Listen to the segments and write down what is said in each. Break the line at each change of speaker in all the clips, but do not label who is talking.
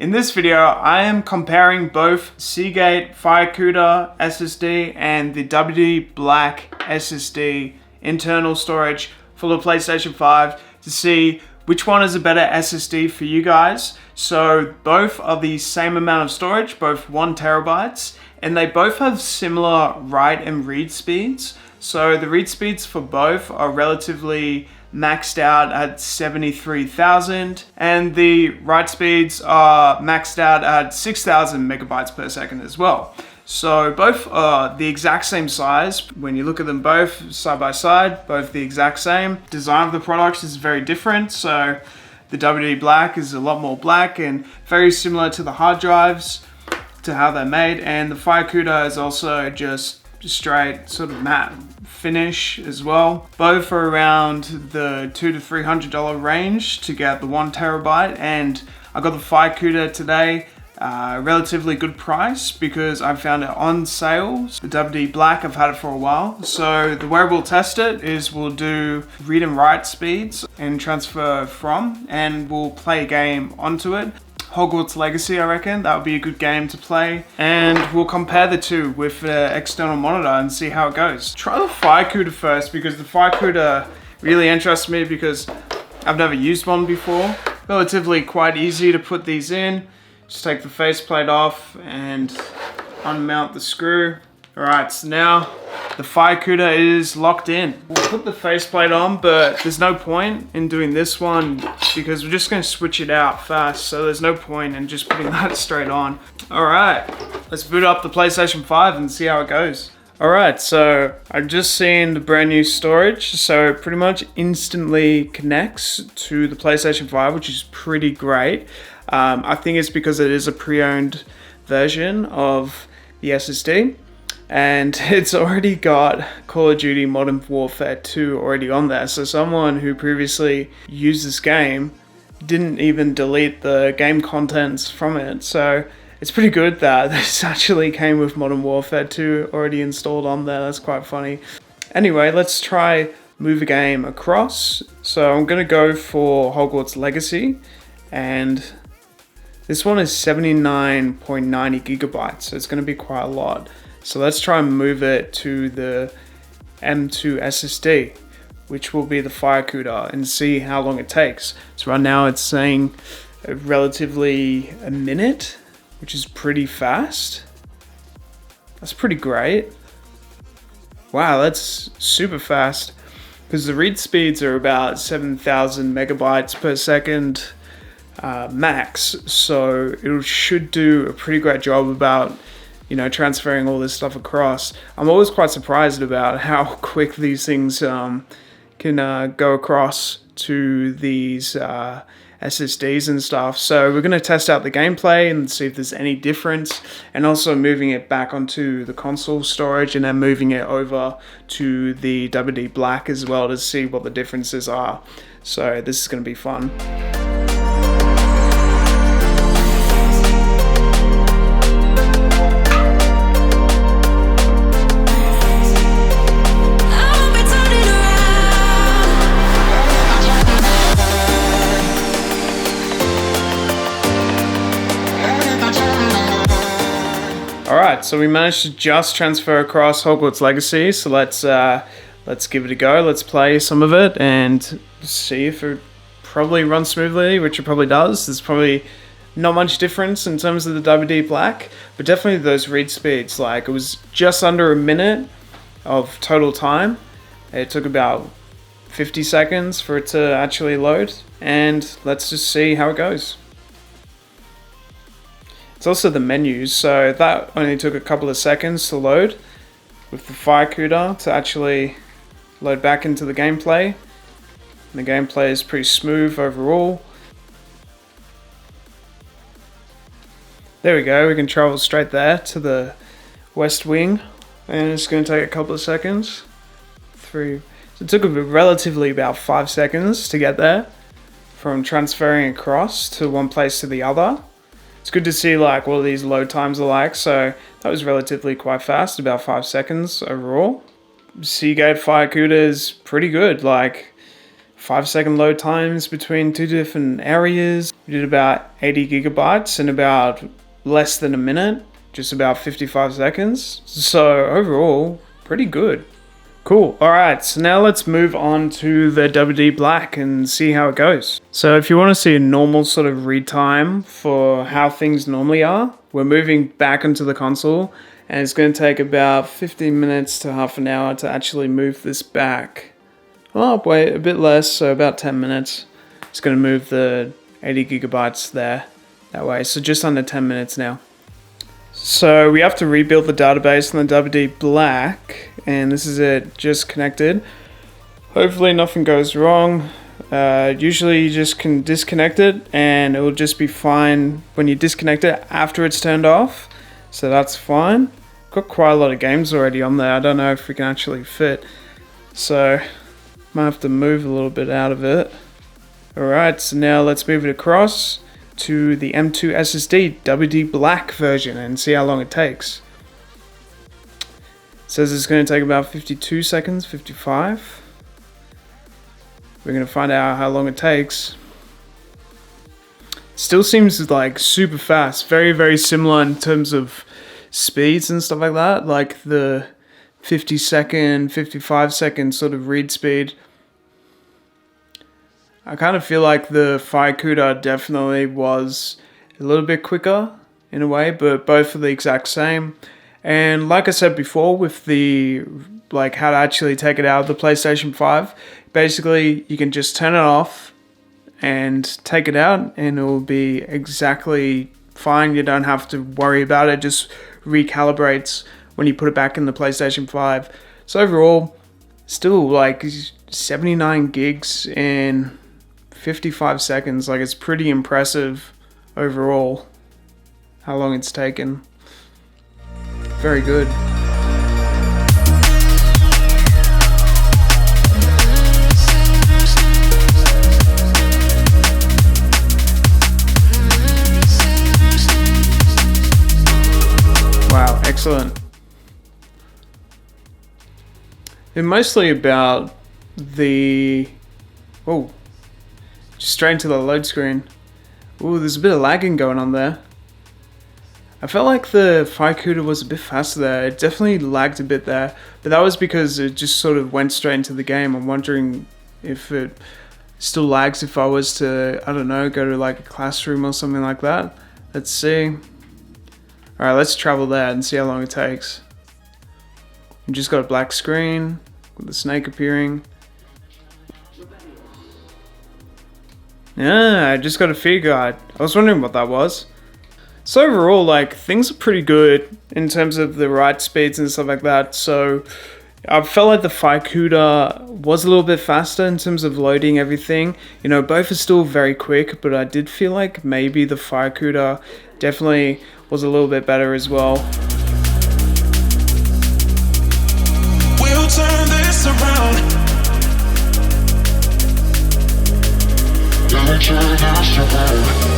In this video, I am comparing both Seagate FireCuda SSD and the WD Black SSD internal storage for the PlayStation 5 to see which one is a better SSD for you guys. So both are the same amount of storage, both 1 terabytes, and they both have similar write and read speeds. So the read speeds for both are relatively maxed out at 73,000 and the write speeds are maxed out at 6,000 megabytes per second as well. So both are the exact same size. When you look at them both side by side, both the exact same. Design of the products is very different. So the WD Black is a lot more black and very similar to the hard drives, to how they're made, and the FireCuda is also just straight sort of matte finish as well. Both are around the $200 to $300 range to get the 1 terabyte, and I got the FireCuda today, relatively good price because I found it on sale. The WD Black, I've had it for a while. So the way we'll test it is we'll do read and write speeds and transfer from, and we'll play a game onto it. Hogwarts Legacy, I reckon that would be a good game to play, and we'll compare the two with the external monitor and see how it goes. Try the FireCuda first because the FireCuda really interests me because I've never used one before. Relatively quite easy to put these in. Just take the faceplate off and unmount the screw. Alright, so now the FireCuda is locked in. We'll put the faceplate on, but there's no point in doing this one because we're just going to switch it out fast, so there's no point in just putting that straight on. Alright, let's boot up the PlayStation 5 and see how it goes. Alright, so I've just seen the brand new storage, so it pretty much instantly connects to the PlayStation 5, which is pretty great. I think it's because it is a pre-owned version of the SSD. And it's already got Call of Duty Modern Warfare 2 already on there. So someone who previously used this game didn't even delete the game contents from it. So it's pretty good that this actually came with Modern Warfare 2 already installed on there. That's quite funny. Anyway, let's try move a game across. So I'm going to go for Hogwarts Legacy. And this one is 79.90 gigabytes. So it's going to be quite a lot. So let's try and move it to the M2 SSD, which will be the FireCuda, and see how long it takes. So right now it's saying relatively a minute, which is pretty fast. That's pretty great. Wow, that's super fast. Because the read speeds are about 7,000 megabytes per second max. So it should do a pretty great job about transferring all this stuff across. I'm always quite surprised about how quick these things can go across to these SSDs and stuff. So we're going to test out the gameplay and see if there's any difference, and also moving it back onto the console storage and then moving it over to the WD Black as well to see what the differences are. So this is going to be fun. Alright, so we managed to just transfer across Hogwarts Legacy, so let's give it a go. Let's play some of it and see if it probably runs smoothly, which it probably does. There's probably not much difference in terms of the WD Black, but definitely those read speeds. Like, it was just under a minute of total time. It took about 50 seconds for it to actually load, and let's just see how it goes. It's also the menus, so that only took a couple of seconds to load with the FireCuda to actually load back into the gameplay. And the gameplay is pretty smooth overall. There we go, we can travel straight there to the West Wing, and it's going to take a couple of seconds. So it took relatively about 5 seconds to get there from transferring across to one place to the other. It's good to see like what these load times are like, so that was relatively quite fast, about 5 seconds overall. Seagate FireCuda is pretty good. Like 5-second load times between 2 different areas. We did about 80 gigabytes in about less than a minute, just about 55 seconds. So overall, pretty good. Cool. Alright, so now let's move on to the WD Black and see how it goes. So if you want to see a normal sort of read time for how things normally are, we're moving back into the console and it's going to take about 15 minutes to half an hour to actually move this back. Oh wait, a bit less, so about 10 minutes. It's going to move the 80 gigabytes there, that way, so just under 10 minutes now. So we have to rebuild the database on the WD Black, and this is it, just connected. Hopefully nothing goes wrong. Usually you just can disconnect it and it will just be fine when you disconnect it after it's turned off. So that's fine. Got quite a lot of games already on there. I don't know if we can actually fit. So might have to move a little bit out of it. Alright, so now let's move it across to the M2 SSD WD Black version and see how long it takes. It says it's going to take about 52 seconds, 55. We're going to find out how long it takes. Still seems like super fast, very, very similar in terms of speeds and stuff like that, like the 50-second, 55-second sort of read speed. I kind of feel like the FireCuda definitely was a little bit quicker in a way, but both are the exact same. And like I said before, with the like how to actually take it out of the PlayStation 5, basically you can just turn it off and take it out and it will be exactly fine. You don't have to worry about it. It just recalibrates when you put it back in the PlayStation 5. So overall, still like 79 gigs in 55 seconds. Like, it's pretty impressive overall how long it's taken. Very good. Wow, excellent. And mostly about the... Oh, just straight into the load screen. Ooh, there's a bit of lagging going on there. I felt like the FireCuda was a bit faster there. It definitely lagged a bit there, but that was because it just sort of went straight into the game. I'm wondering if it still lags if I was to, I don't know, go to like a classroom or something like that. Let's see. Alright, let's travel there and see how long it takes. We just got a black screen with the snake appearing. Yeah, I just got a feed guide. I was wondering what that was. So overall, like, things are pretty good in terms of the write speeds and stuff like that. So I felt like the FireCuda was a little bit faster in terms of loading everything. You know, both are still very quick, but I did feel like maybe the FireCuda definitely was a little bit better as well.
We'll turn this around. We'll turn this around.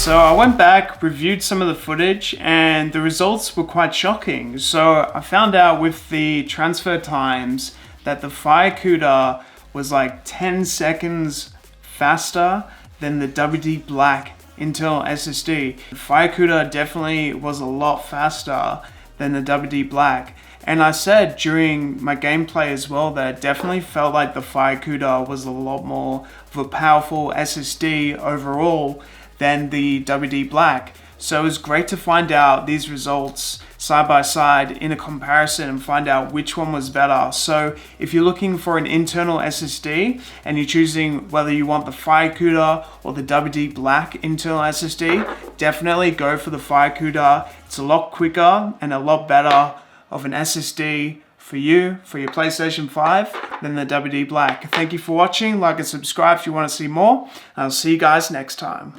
So I went back, reviewed some of the footage, and the results were quite shocking. So I found out with the transfer times that the FireCuda was like 10 seconds faster than the WD Black Intel SSD. FireCuda definitely was a lot faster than the WD Black. And I said during my gameplay as well that it definitely felt like the FireCuda was a lot more of a powerful SSD overall than the WD Black. So it was great to find out these results side by side in a comparison and find out which one was better. So if you're looking for an internal SSD and you're choosing whether you want the FireCuda or the WD Black internal SSD, definitely go for the FireCuda. It's a lot quicker and a lot better of an SSD for you, for your PlayStation 5, than the WD Black. Thank you for watching. Like and subscribe if you want to see more. I'll see you guys next time.